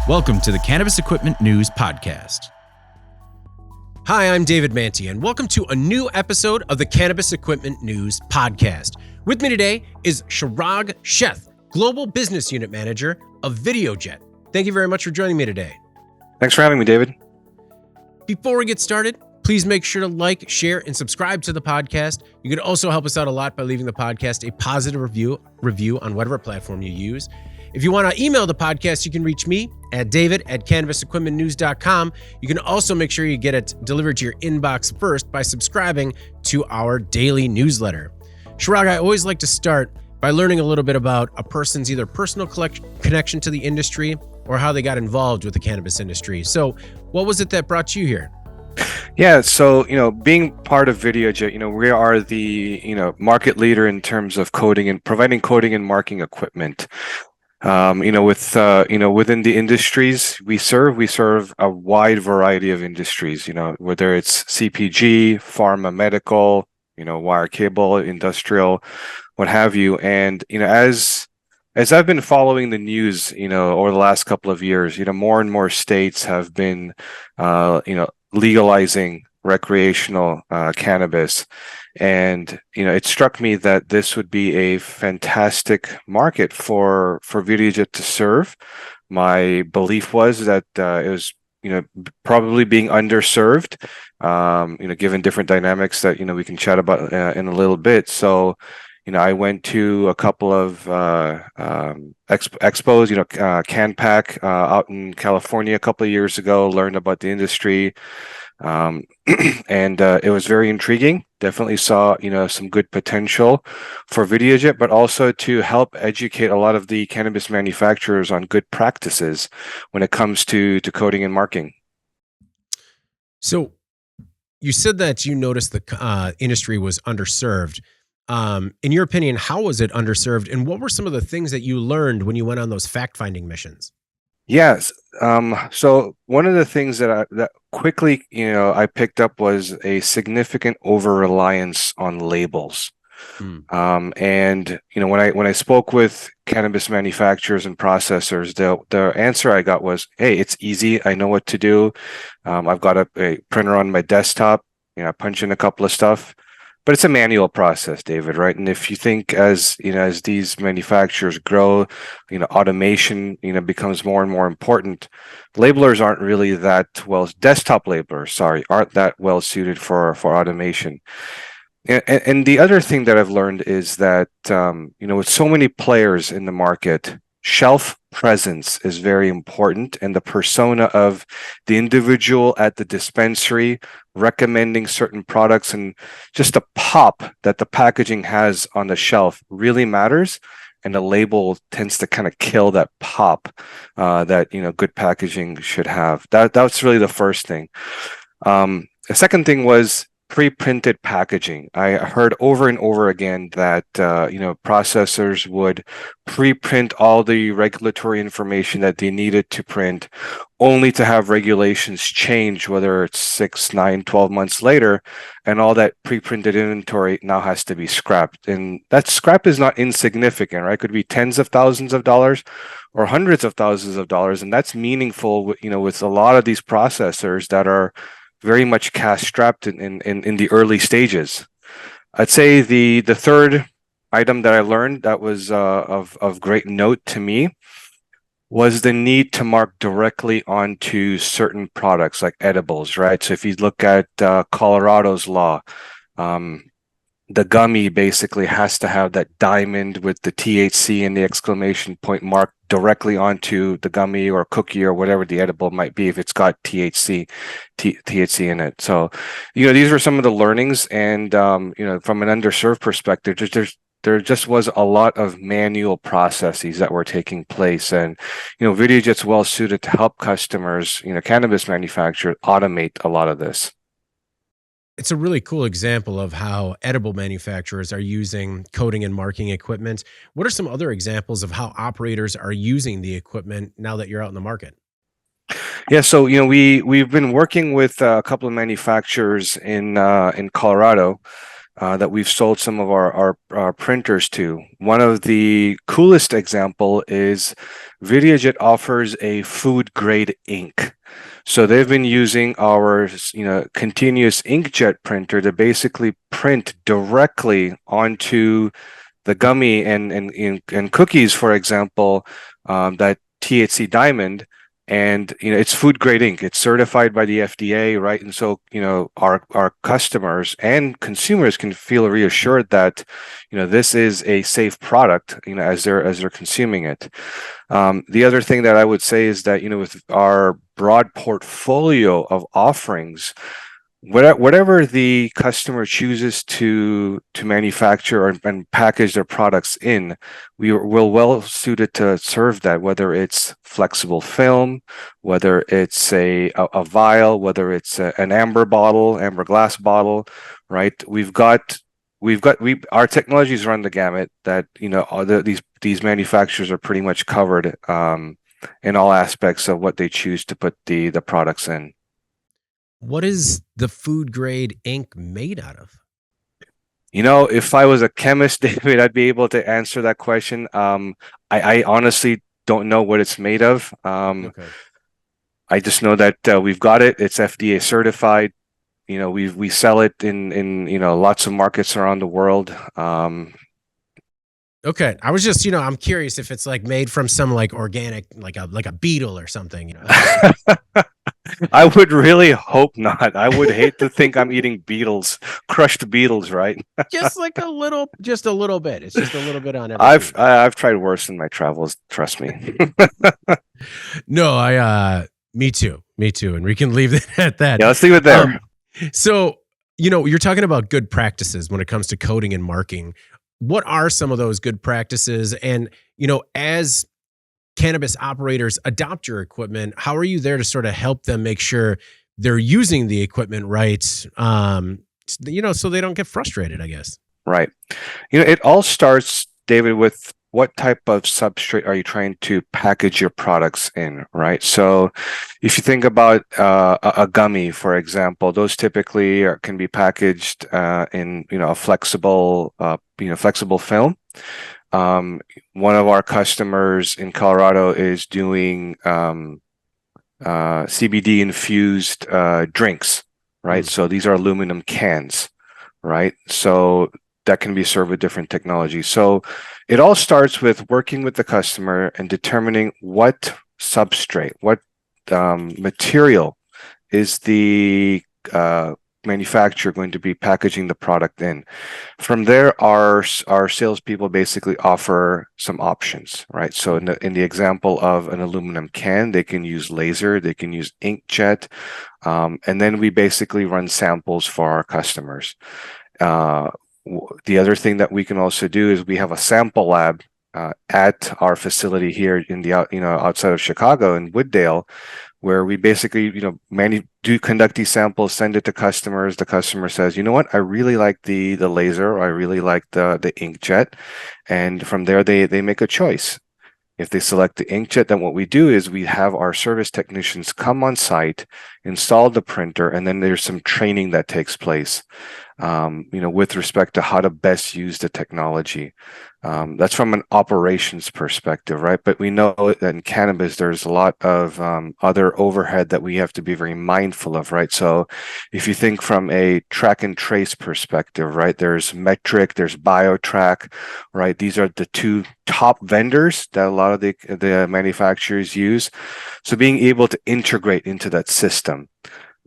Welcome to the Cannabis Equipment News Podcast. Hi, I'm David Manti, and welcome to a new episode of the Cannabis Equipment News Podcast. With me today is Chirag, Sheth, Global Business Unit Manager of Videojet. Thank you very much for joining me today. Thanks for having me, David. Before we get started, please make sure to like, share, and subscribe to the podcast. You can also help us out a lot by leaving the podcast a positive review on whatever platform you use. If you want to email the podcast, you can reach me at david@cannabisequipmentnews.com. You can also make sure you get it delivered to your inbox first by subscribing to our daily newsletter. Chirag, I always like to start by learning a little bit about a person's either personal connection to the industry or how they got involved with the cannabis industry. So what was it that brought you here? Yeah, so, being part of Videojet, we are the, market leader in terms of coding and providing coding and marking equipment. Within the industries we serve a wide variety of industries, whether it's CPG, pharma, medical, wire, cable, industrial, what have you. And, as I've been following the news, over the last couple of years, more and more states have been, legalizing recreational cannabis. And, it struck me that this would be a fantastic market for Videojet to serve. My belief was that it was, probably being underserved, given different dynamics that, we can chat about in a little bit. So, I went to a couple of expos, CanPack out in California a couple of years ago, learned about the industry. And it was very intriguing. Definitely saw, some good potential for Videojet, but also to help educate a lot of the cannabis manufacturers on good practices when it comes to coding and marking. So you said that you noticed the industry was underserved. In your opinion, how was it underserved, and what were some of the things that you learned when you went on those fact-finding missions? Yes. So one of the things that quickly, I picked up was a significant over-reliance on labels. And when I spoke with cannabis manufacturers and processors, the answer I got was, "Hey, it's easy. I know what to do. I've got a printer on my desktop. I punch in a couple of stuff." But it's a manual process, David, right? And if you think as these manufacturers grow, automation, becomes more and more important, labelers aren't really that well, desktop labelers, sorry, aren't that well suited for automation. And the other thing that I've learned is that, with so many players in the market, shelf presence is very important, and the persona of the individual at the dispensary recommending certain products and just the pop that the packaging has on the shelf really matters. And the label tends to kind of kill that pop that good packaging should have. That's really the first thing. The second thing was pre-printed packaging. I heard over and over again that processors would pre-print all the regulatory information that they needed to print, only to have regulations change, whether it's 6, 9, 12 months later, and all that pre-printed inventory now has to be scrapped. And that scrap is not insignificant, right? It could be tens of thousands of dollars or hundreds of thousands of dollars, and that's meaningful, with a lot of these processors that are very much cash strapped in the early stages. I'd say the third item that I learned that was of great note to me was the need to mark directly onto certain products like edibles, right? So if you look at Colorado's law, the gummy basically has to have that diamond with the THC and the exclamation point marked directly onto the gummy or cookie or whatever the edible might be if it's got THC in it. So, these were some of the learnings, and from an underserved perspective, there just was a lot of manual processes that were taking place, and Videojet's well suited to help customers, cannabis manufacturers automate a lot of this. It's a really cool example of how edible manufacturers are using coding and marking equipment. What are some other examples of how operators are using the equipment now that you're out in the market? Yeah, so we've been working with a couple of manufacturers in Colorado that we've sold some of our printers to. One of the coolest example is Videojet offers a food grade ink. So they've been using our continuous inkjet printer to basically print directly onto the gummy and cookies, for example, that THC Diamond, and it's food grade ink. It's certified by the FDA, right? And so our customers and consumers can feel reassured that this is a safe product, as they're consuming it. The other thing that I would say is that with our broad portfolio of offerings, whatever the customer chooses to manufacture and package their products in, we're well suited to serve that, whether it's flexible film, whether it's a vial, whether it's an amber glass bottle, right? Our technologies run the gamut that these manufacturers are pretty much covered in all aspects of what they choose to put the products in. What is the food grade ink made out of? If I was a chemist, David, I'd be able to answer that question. I honestly don't know what it's made of. Okay. I just know that we've got it. It's FDA certified. We sell it in lots of markets around the world. Okay. I was just, I'm curious if it's like made from some like organic, like a beetle or something, I would really hope not. I would hate to think I'm eating beetles, crushed beetles, right? just like just a little bit. It's just a little bit on every I've piece. I've tried worse in my travels, trust me. No, me too. Me too. And we can leave it at that. Yeah, let's leave it there. So, you're talking about good practices when it comes to coding and marking. What are some of those good practices? And, as cannabis operators adopt your equipment, how are you there to sort of help them make sure they're using the equipment right? So they don't get frustrated, I guess. Right. It all starts, David, with what type of substrate are you trying to package your products in, right? So if you think about a gummy, for example, those typically can be packaged in a flexible film. One of our customers in Colorado is doing CBD infused drinks, right? So these are aluminum cans, right? So that can be served with different technologies. So it all starts with working with the customer and determining what substrate, what material is the manufacturer going to be packaging the product in. From there, our salespeople basically offer some options, right? So in the example of an aluminum can, they can use laser, they can use inkjet, and then we basically run samples for our customers. The other thing that we can also do is we have a sample lab at our facility here in the outside of Chicago in Wooddale, where we basically conduct these samples, send it to customers. The customer says, you know what, I really like the laser, or I really like the inkjet, and from there they make a choice. If they select the inkjet, then what we do is we have our service technicians come on site, install the printer, and then there's some training that takes place, with respect to how to best use the technology. That's from an operations perspective, right? But we know that in cannabis, there's a lot of other overhead that we have to be very mindful of, right? So if you think from a track and trace perspective, right, there's Metric, there's BioTrack, right? These are the two top vendors that a lot of the manufacturers use. So being able to integrate into that system.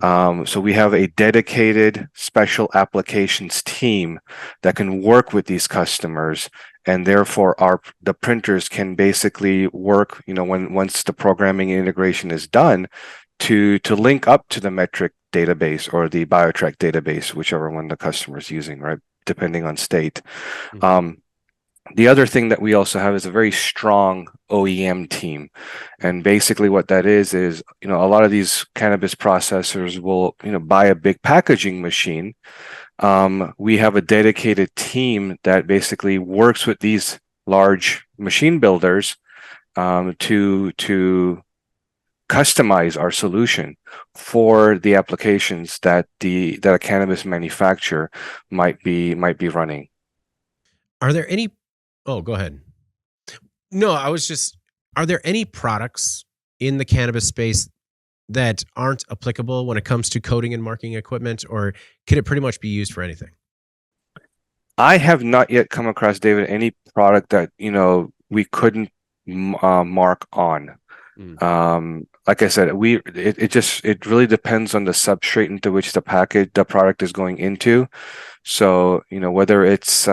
So we have a dedicated special applications team that can work with these customers, and therefore the printers can basically work, once the programming and integration is done, to link up to the Metric database or the BioTrack database, whichever one the customer is using, right? Depending on state. The other thing that we also have is a very strong OEM team. And basically what that is, a lot of these cannabis processors will, buy a big packaging machine. We have a dedicated team that basically works with these large machine builders to customize our solution for the applications that a cannabis manufacturer might be running. Are there any? Oh, go ahead. No, I was just. Are there any products in the cannabis space that aren't applicable when it comes to coding and marking equipment, or can it pretty much be used for anything? I have not yet come across, David, any product that we couldn't mark on. Like I said, it really depends on the substrate into which the product is going into. So, whether it's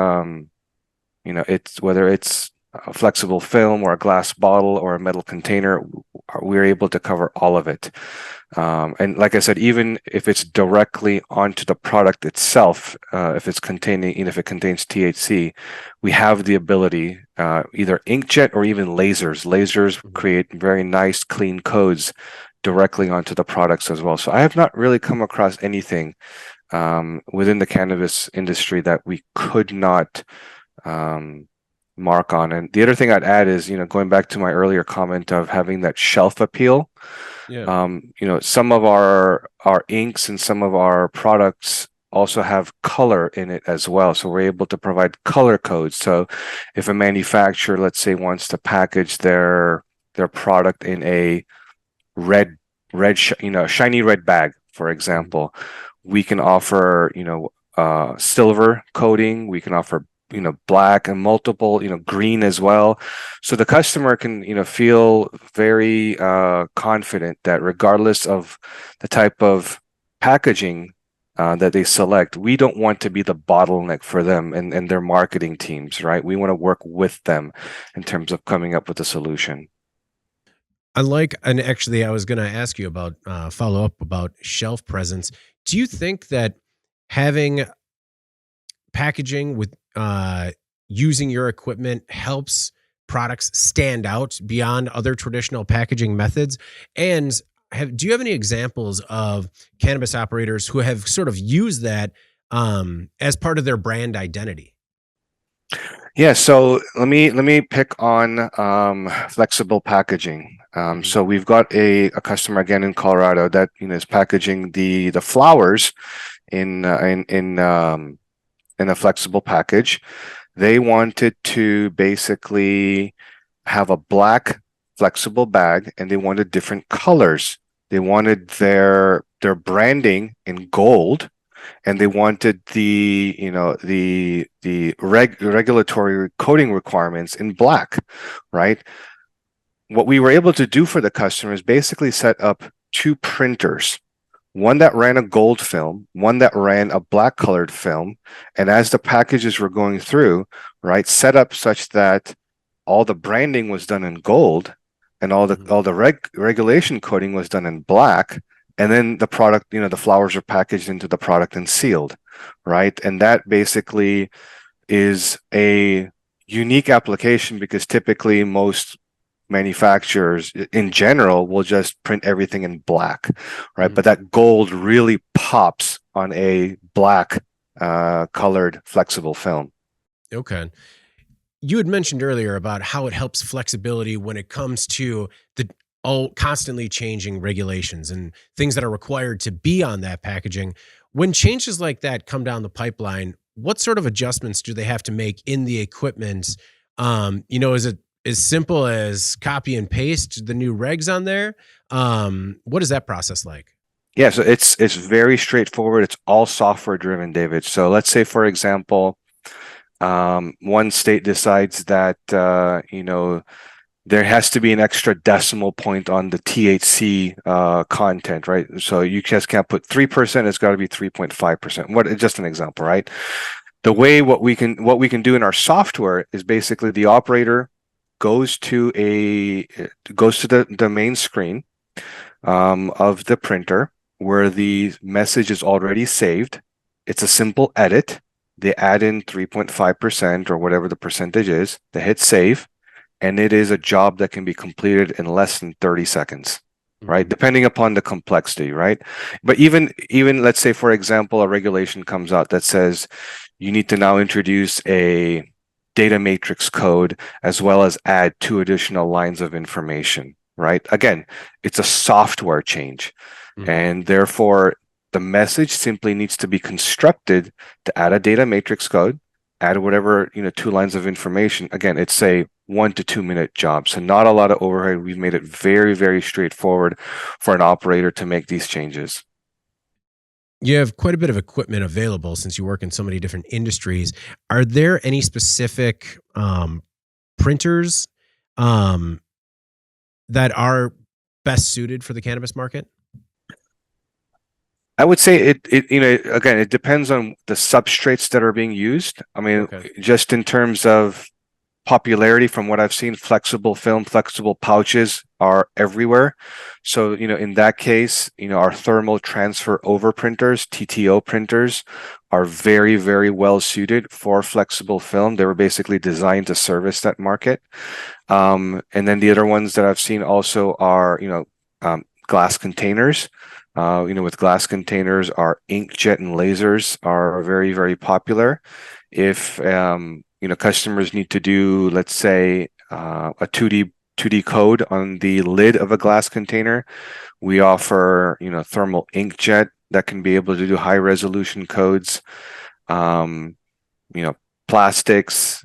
a flexible film or a glass bottle or a metal container, we're able to cover all of it. And like I said, even if it's directly onto the product itself, if it contains THC, we have the ability, either inkjet or even lasers. Lasers create very nice, clean codes directly onto the products as well. So I have not really come across anything within the cannabis industry that we could not mark on. And the other thing I'd add is, going back to my earlier comment of having that shelf appeal. Yeah. Some of our inks and some of our products also have color in it as well. So we're able to provide color codes. So if a manufacturer, let's say, wants to package their product in a shiny red bag, for example, we can offer, silver coating. We can offer black and multiple, green as well. So the customer can, feel very confident that regardless of the type of packaging that they select, we don't want to be the bottleneck for them and their marketing teams, right? We want to work with them in terms of coming up with a solution. And actually, I was going to ask you about follow up about shelf presence. Do you think that having packaging with using your equipment helps products stand out beyond other traditional packaging methods? And do you have any examples of cannabis operators who have sort of used that as part of their brand identity? Yeah, so let me pick on flexible packaging. So we've got a customer again in Colorado that is packaging the flowers in a flexible package. They wanted to basically have a black flexible bag, and they wanted different colors. They wanted their branding in gold, and they wanted the regulatory coding requirements in black, right? What we were able to do for the customer is basically set up two printers, one that ran a gold film, one that ran a black colored film. And as the packages were going through, right, set up such that all the branding was done in gold and all the regulation coding was done in black. And then the product, the flowers are packaged into the product and sealed, right? And that basically is a unique application because typically most manufacturers in general will just print everything in black, right? But that gold really pops on a black colored flexible film. Okay. You had mentioned earlier about how it helps flexibility when it comes to the constantly changing regulations and things that are required to be on that packaging. When changes like that come down the pipeline, what sort of adjustments do they have to make in the equipment? Is it as simple as copy and paste the new regs on there? What is that process like? Yeah, so it's very straightforward. It's all software driven, David. So let's say, for example, one state decides that there has to be an extra decimal point on the THC content, right? So you just can't put 3%; it's got to be 3.5%. Just an example, right? The way what we can do in our software is basically the operator goes to the main screen of the printer where the message is already saved. It's a simple edit. They add in 3.5% or whatever the percentage is. They hit save, and it is a job that can be completed in less than 30 seconds, right? Depending upon the complexity, right? But even let's say, for example, a regulation comes out that says you need to now introduce a data matrix code as well as add 2 additional lines of information, right? Again, it's a software change, Mhm. and therefore the message simply needs to be constructed to add a data matrix code, add whatever, 2 lines of information. Again, it's a 1 to 2 minute job. So not a lot of overhead. We've made it very, very straightforward for an operator to make these changes. You have quite a bit of equipment available since you work in so many different industries. Are there any specific printers um, that are best suited for the cannabis market? I would say again, it depends on the substrates that are being used. I mean, Okay. just in terms of popularity, from what I've seen, flexible film, flexible pouches are everywhere. So, in that case, our thermal transfer over printers, TTO printers, are very, very well suited for flexible film. They were basically designed to service that market. And then the other ones that I've seen also are, glass containers. With glass containers, our inkjet and lasers are very, very popular. If customers need to do, let's say, a 2D code on the lid of a glass container, we offer, thermal inkjet that can be able to do high resolution codes. Um, you know, Plastics,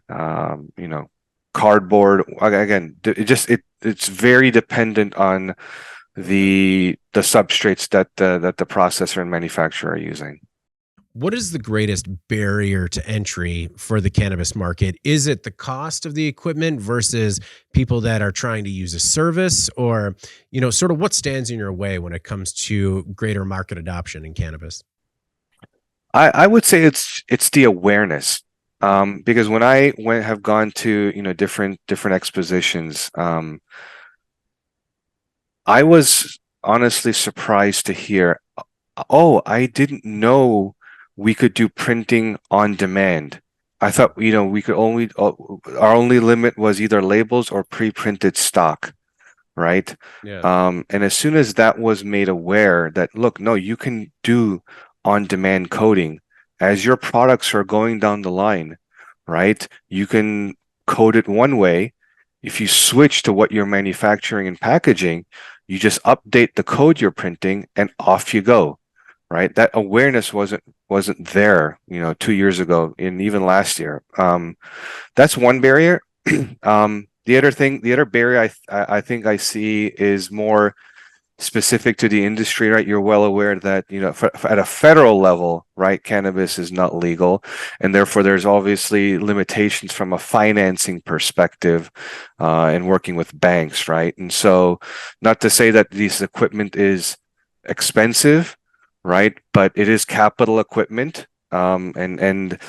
cardboard. Again, it's very dependent on the substrates that the processor and manufacturer are using. What is the greatest barrier to entry for the cannabis market? Is it the cost of the equipment versus people that are trying to use a service, or, sort of what stands in your way when it comes to greater market adoption in cannabis? I would say it's the awareness. Because when I have gone to different expositions, I was honestly surprised to hear, oh, I didn't know we could do printing on demand. I thought, we could only, our only limit was either labels or pre-printed stock, right? Yeah. And as soon as that was made aware that, look, no, you can do on-demand coding as your products are going down the line, right? You can code it one way. If you switch to what you're manufacturing and packaging, you just update the code you're printing and off you go, right? That awareness wasn't there, 2 years ago and even last year. That's one barrier. The other barrier I think I see is more specific to the industry, right? You're well aware that, at a federal level, right, cannabis is not legal, and therefore there's obviously limitations from a financing perspective, and working with banks, right? And so, not to say that this equipment is expensive, right? But it is capital equipment, and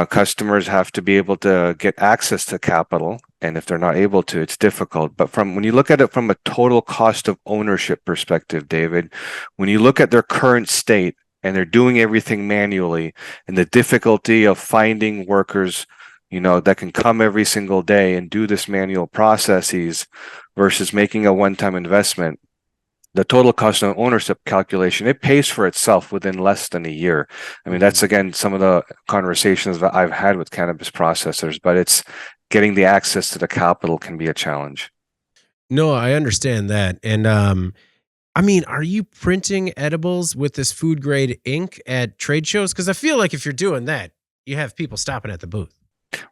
customers have to be able to get access to capital, and if they're not able to, it's difficult. But when you look at it from a total cost of ownership perspective, David, when you look at their current state and they're doing everything manually, and the difficulty of finding workers, that can come every single day and do this manual processes versus making a one-time investment, the total cost of ownership calculation, it pays for itself within less than a year. I mean, that's again some of the conversations that I've had with cannabis processors, but it's getting the access to the capital can be a challenge. No, I understand that. And I mean, are you printing edibles with this food grade ink at trade shows? Because I feel like if you're doing that, you have people stopping at the booth.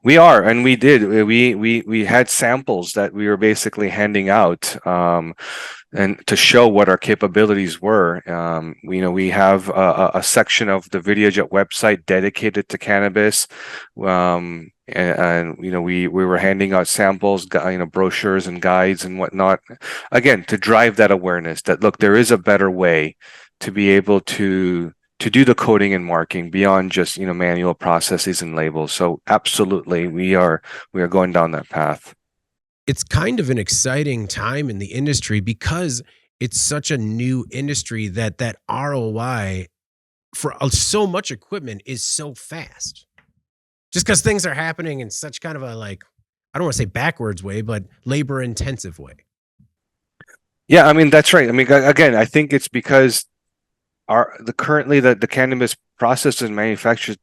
We are, and we did. We had samples that we were basically handing out, and to show what our capabilities were. We have a section of the VideoJet website dedicated to cannabis, and we were handing out samples, brochures and guides and whatnot, again to drive that awareness that, look, there is a better way to be able to do the coding and marking beyond just manual processes and labels. So absolutely, we are going down that path. It's kind of an exciting time in the industry because it's such a new industry that ROI for so much equipment is so fast. Just because things are happening in such kind of a, like, I don't want to say backwards way, but labor intensive way. Yeah, I mean that's right. I mean, again, I think it's because currently the cannabis processors and manufacturers,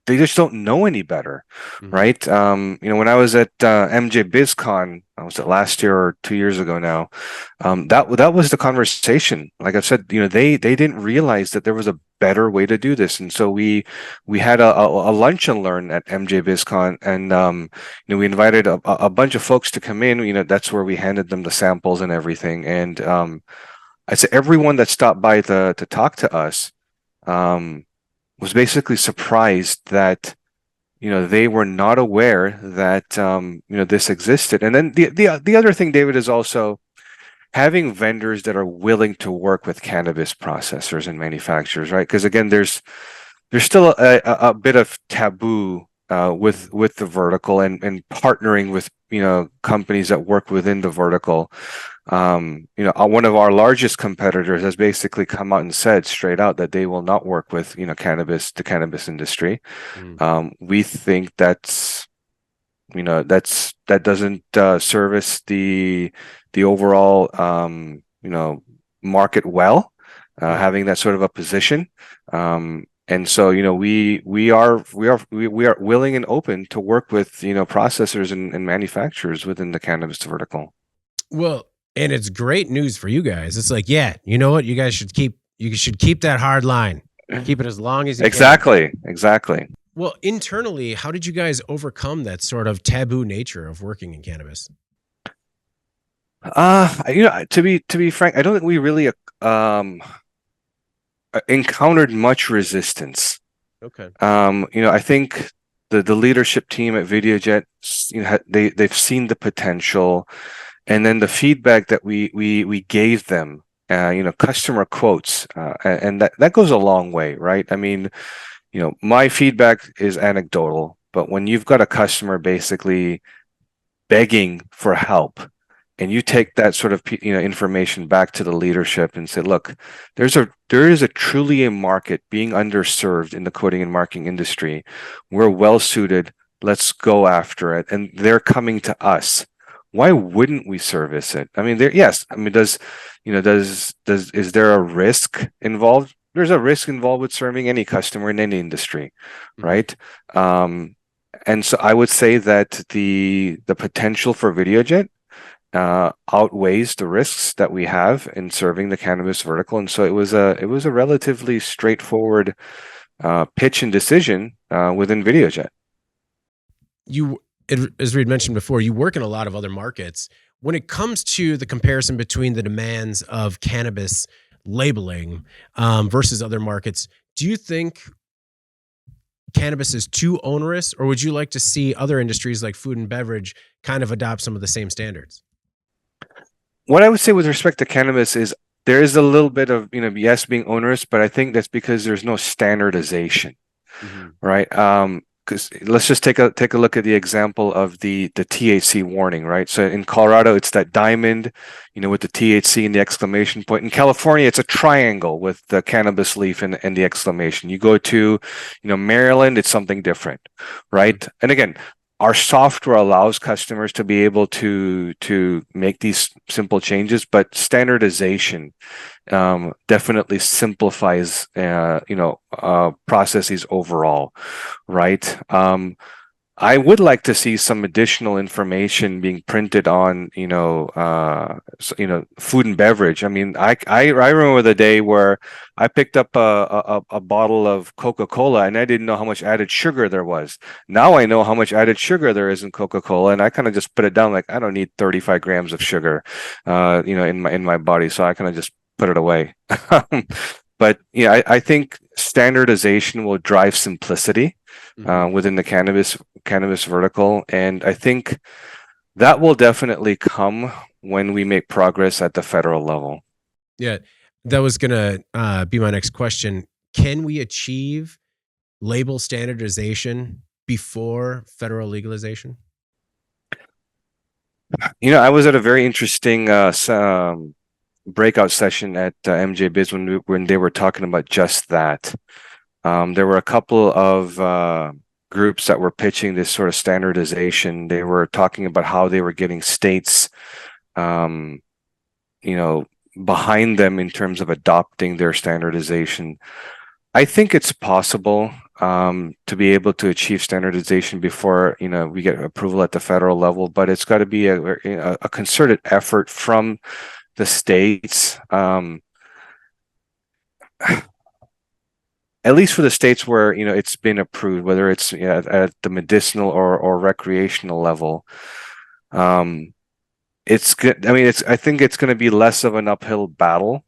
they just don't know any better, Mhm. right? When I was at MJ BizCon, was it last year or 2 years ago now? That was the conversation. Like I said, they didn't realize that there was a better way to do this, and so we had a lunch and learn at MJ BizCon, and we invited a bunch of folks to come in. That's where we handed them the samples and everything, and I'd say everyone that stopped by to talk to us was basically surprised that they were not aware that this existed. And then the other thing, David, is also having vendors that are willing to work with cannabis processors and manufacturers, right? Because again, there's still a bit of taboo with the vertical and partnering with companies that work within the vertical. One of our largest competitors has basically come out and said straight out that they will not work with the cannabis industry. We think that doesn't service the overall market well, having that sort of a position. And so, we are willing and open to work with processors and manufacturers within the cannabis vertical. Well, and it's great news for you guys. It's like, yeah, you know what? You should keep that hard line. Keep it as long as you Exactly. can. Well, internally, how did you guys overcome that sort of taboo nature of working in cannabis? To be frank, I don't think we really encountered much resistance. Okay. I think the leadership team at Videojet, they've seen the potential, and then the feedback that we gave them, customer quotes, and that goes a long way, right? I mean, my feedback is anecdotal, but when you've got a customer basically begging for help, and you take that sort of information back to the leadership and say, look, there is a truly a market being underserved in the coding and marking industry. We're well suited. Let's go after it. And they're coming to us. Why wouldn't we service it? I mean, yes. I mean, is there a risk involved? There's a risk involved with serving any customer in any industry, right? And so I would say that the potential for Videojet outweighs the risks that we have in serving the cannabis vertical, and so it was a relatively straightforward pitch and decision within Videojet. As we had mentioned before, you work in a lot of other markets. When it comes to the comparison between the demands of cannabis labeling versus other markets, do you think cannabis is too onerous, or would you like to see other industries like food and beverage kind of adopt some of the same standards? What I would say with respect to cannabis is there is a little bit of, yes, being onerous, but I think that's because there's no standardization, right? Because let's just take a look at the example of the THC warning, right? So in Colorado, it's that diamond, with the THC and the exclamation point. In California, it's a triangle with the cannabis leaf and the exclamation. You go to, Maryland, it's something different, right? And again, our software allows customers to be able to make these simple changes, but standardization definitely simplifies processes overall, right? I would like to see some additional information being printed on, food and beverage. I mean, I remember the day where I picked up a bottle of Coca-Cola and I didn't know how much added sugar there was. Now I know how much added sugar there is in Coca-Cola, and I kind of just put it down like I don't need 35 grams of sugar, in my body, so I kind of just put it away. But yeah, I think standardization will drive simplicity within the cannabis vertical, and I think that will definitely come when we make progress at the federal level. Yeah, that was gonna be my next question. Can we achieve label standardization before federal legalization? I was at a very interesting breakout session at MJ Biz when they were talking about just that. There were a couple of groups that were pitching this sort of standardization. They were talking about how they were getting states, behind them in terms of adopting their standardization. I think it's possible. to be able to achieve standardization before we get approval at the federal level. But it's got to be a concerted effort from the states. At least for the states where it's been approved, whether it's at the medicinal or recreational level. It's good. I mean, I think it's going to be less of an uphill battle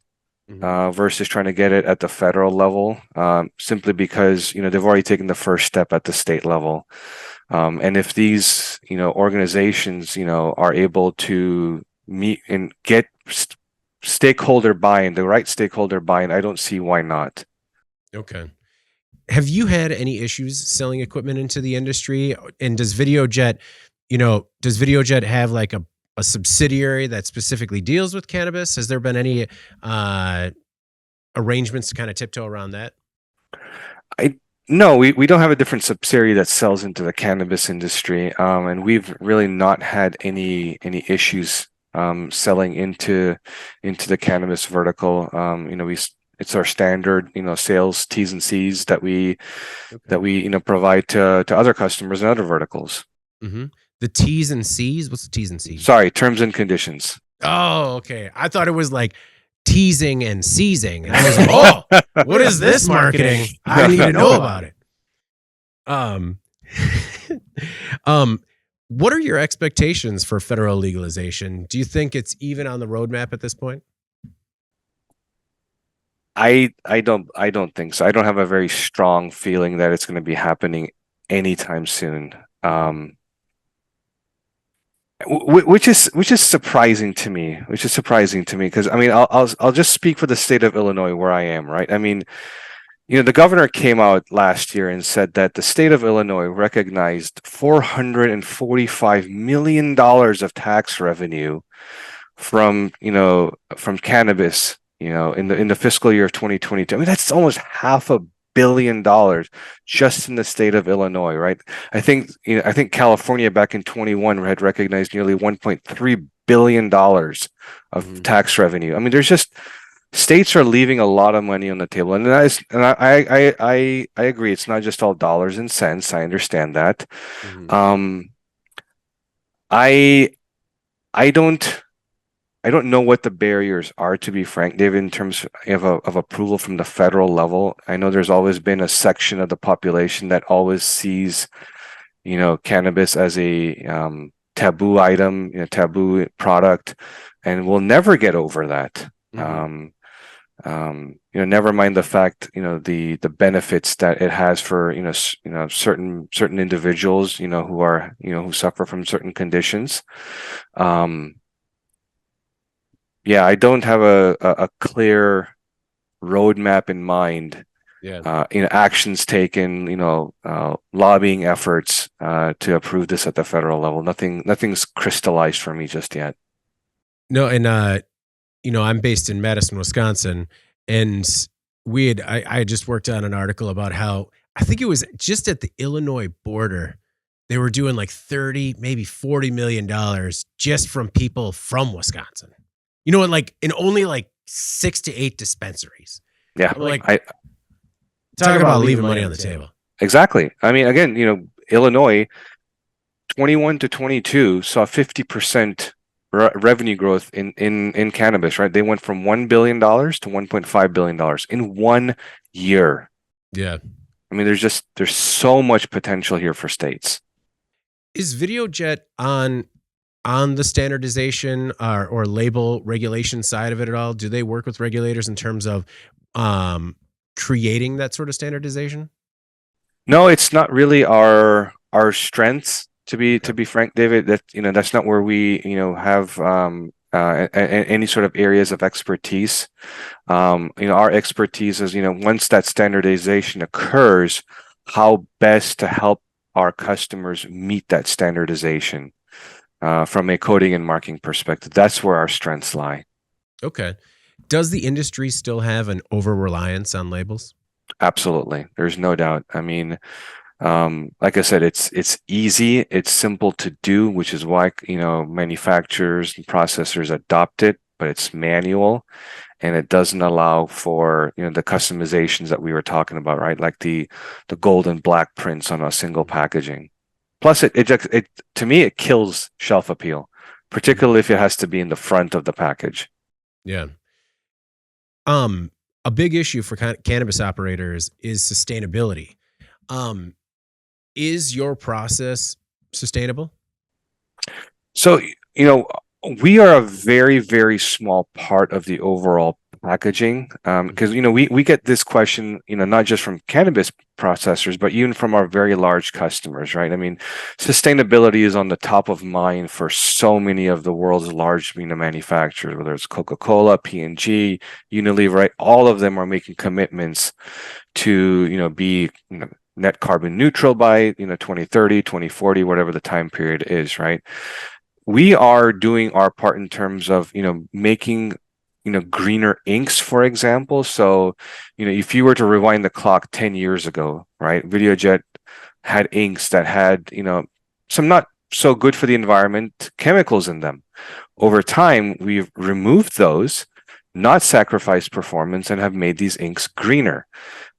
versus trying to get it at the federal level, simply because they've already taken the first step at the state level. And if these organizations are able to meet and get stakeholder buy-in, the right stakeholder buy-in, I don't see why not. Okay. Have you had any issues selling equipment into the industry? And does VideoJet have like a subsidiary that specifically deals with cannabis? Has there been any arrangements to kind of tiptoe around that? No, we don't have a different subsidiary that sells into the cannabis industry, and we've really not had any issues selling into the cannabis vertical. It's our standard sales T's and C's that we provide to other customers and other verticals. Mm-hmm. The T's and C's? What's the T's and C's? Sorry, terms and conditions. Oh, okay. I thought it was like teasing and seizing. And I was like, oh, what is this marketing? I need to know about it. What are your expectations for federal legalization? Do you think it's even on the roadmap at this point? I don't think so. I don't have a very strong feeling that it's going to be happening anytime soon. Which is surprising to me. Because I mean, I'll just speak for the state of Illinois where I am, right? I mean, the governor came out last year and said that the state of Illinois recognized $445 million of tax revenue from cannabis, in the fiscal year of 2022. I mean, that's almost $500 million just in the state of Illinois, right? I think California back in 21 had recognized nearly $1.3 billion of tax revenue. I mean, there's just states are leaving a lot of money on the table, and I agree. It's not just all dollars and cents. I understand that. I don't know what the barriers are, to be frank, David, in terms of approval from the federal level. I know there's always been a section of the population that always sees, cannabis as a taboo item, taboo product, and we'll never get over that. Never mind the fact, the benefits that it has for, certain individuals, who suffer from certain conditions. Yeah, I don't have a clear roadmap in mind. Yeah. Actions taken, lobbying efforts to approve this at the federal level. Nothing's crystallized for me just yet. No, and I'm based in Madison, Wisconsin, and I had just worked on an article about how I think it was just at the Illinois border, they were doing like 30, maybe $40 million just from people from Wisconsin. In only like 6 to 8 dispensaries. Yeah. Talk about leaving money on the table. Exactly. I mean, again, Illinois, 21 to 22 saw 50% revenue growth in cannabis, right? They went from $1 billion to $1.5 billion in 1 year. Yeah. I mean, there's so much potential here for states. Is VideoJet on the standardization or label regulation side of it at all? Do they work with regulators in terms of creating that sort of standardization? No, it's not really our strengths, to be frank, David. That's not where we have any sort of areas of expertise. Our expertise is once that standardization occurs, how best to help our customers meet that standardization. From a coding and marking perspective, that's where our strengths lie. Okay. Does the industry still have an over-reliance on labels? Absolutely. There's no doubt. I mean, like I said, it's easy, it's simple to do, which is why manufacturers and processors adopt it. but it's manual, and it doesn't allow for, the customizations that we were talking about, right? Like the gold and black prints on a single packaging. Plus, it to me, it kills shelf appeal, particularly if it has to be in the front of the package. Yeah. A big issue for cannabis operators is sustainability. Is your process sustainable? So, we are a very, very small part of the overall packaging, because we get this question, not just from cannabis processors, but even from our very large customers, right? I mean, sustainability is on the top of mind for so many of the world's large manufacturers, whether it's Coca-Cola, P&G, Unilever, right? All of them are making commitments to be net carbon neutral by 2030, 2040, whatever the time period is, right? We are doing our part in terms of making greener inks, for example. So if you were to rewind the clock 10 years ago, right, Videojet had inks that had some not so good for the environment chemicals in them. Over time, we've removed those, not sacrificed performance, and have made these inks greener.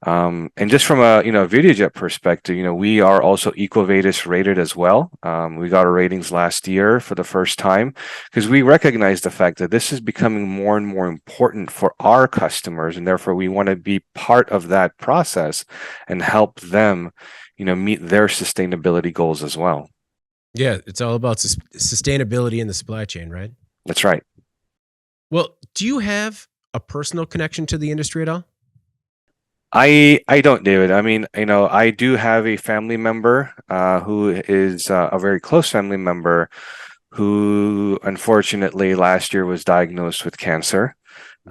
And just from a Videojet perspective, we are also EcoVadis rated as well. We got our ratings last year for the first time, because we recognize the fact that this is becoming more and more important for our customers, and therefore we want to be part of that process and help them meet their sustainability goals as well. Yeah, it's all about sustainability in the supply chain, right? That's right. Well, do you have a personal connection to the industry at all? I don't, David. I mean, I do have a family member who is a very close family member who unfortunately last year was diagnosed with cancer,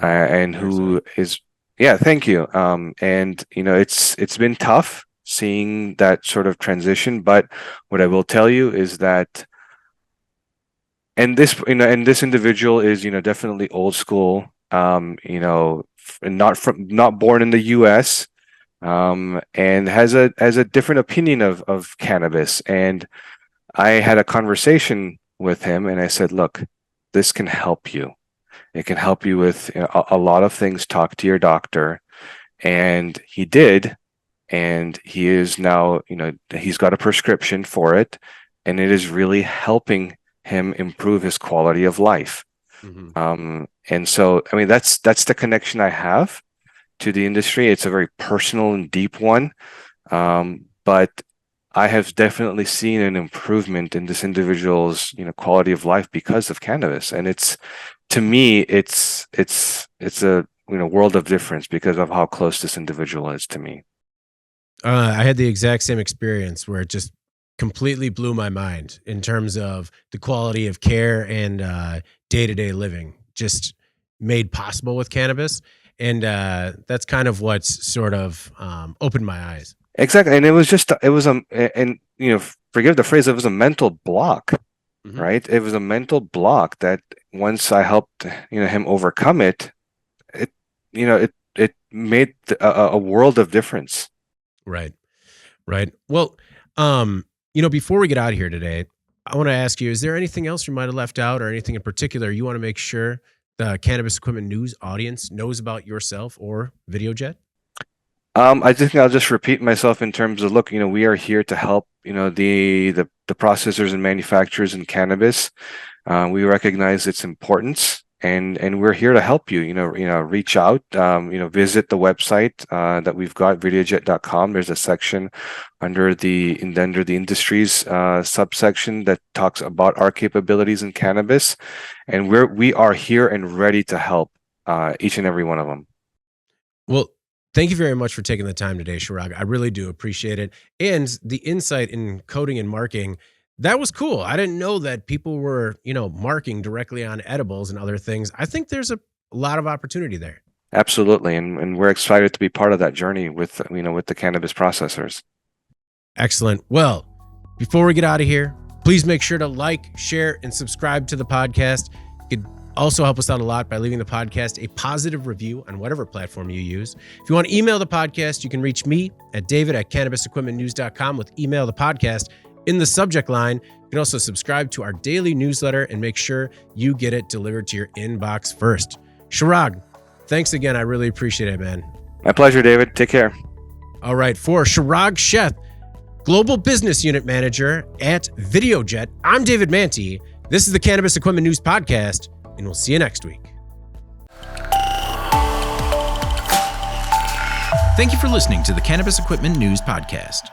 and who is, yeah, thank you. And it's been tough seeing that sort of transition, but what I will tell you is that, and this individual is definitely old school, and not born in the US, and has a different opinion of cannabis. And I had a conversation with him, and I said, look, this can help you. It can help you with a lot of things. Talk to your doctor. And he did, and he is now, he's got a prescription for it, and it is really helping him improve his quality of life. And so, I mean, that's the connection I have to the industry. It's a very personal and deep one, but I have definitely seen an improvement in this individual's quality of life because of cannabis, and to me it's a world of difference because of how close this individual is to me. I had the exact same experience where it just completely blew my mind in terms of the quality of care and day-to-day living just made possible with cannabis. And that's kind of what's sort of opened my eyes. Exactly. And it was and forgive the phrase, it was a mental block, right? It was a mental block that once I helped, him overcome it, it made a world of difference. Right. Right. Well, before we get out of here today, I want to ask you, is there anything else you might have left out or anything in particular you want to make sure the Cannabis Equipment News audience knows about yourself or Videojet? I think I'll just repeat myself in terms of, look, we are here to help, the processors and manufacturers in cannabis. We recognize its importance, and we're here to help you. Reach out. Visit the website that we've got, videojet.com. There's a section under the industries subsection that talks about our capabilities in cannabis, and we are here and ready to help each and every one of them. Well, thank you very much for taking the time today, Chirag. I really do appreciate it. And the insight in coding and marking, that was cool. I didn't know that people were, marking directly on edibles and other things. I think there's a lot of opportunity there. Absolutely. And we're excited to be part of that journey with the cannabis processors. Excellent. Well, before we get out of here, please make sure to like, share, and subscribe to the podcast. You could also help us out a lot by leaving the podcast a positive review on whatever platform you use. If you want to email the podcast, you can reach me at david@cannabisequipmentnews.com with email the podcast, in the subject line. You can also subscribe to our daily newsletter and make sure you get it delivered to your inbox first. Chirag, thanks again. I really appreciate it, man. My pleasure, David. Take care. All right, for Chirag Sheth, Global Business Unit Manager at Videojet, I'm David Manti. This is the Cannabis Equipment News Podcast, and we'll see you next week. Thank you for listening to the Cannabis Equipment News Podcast.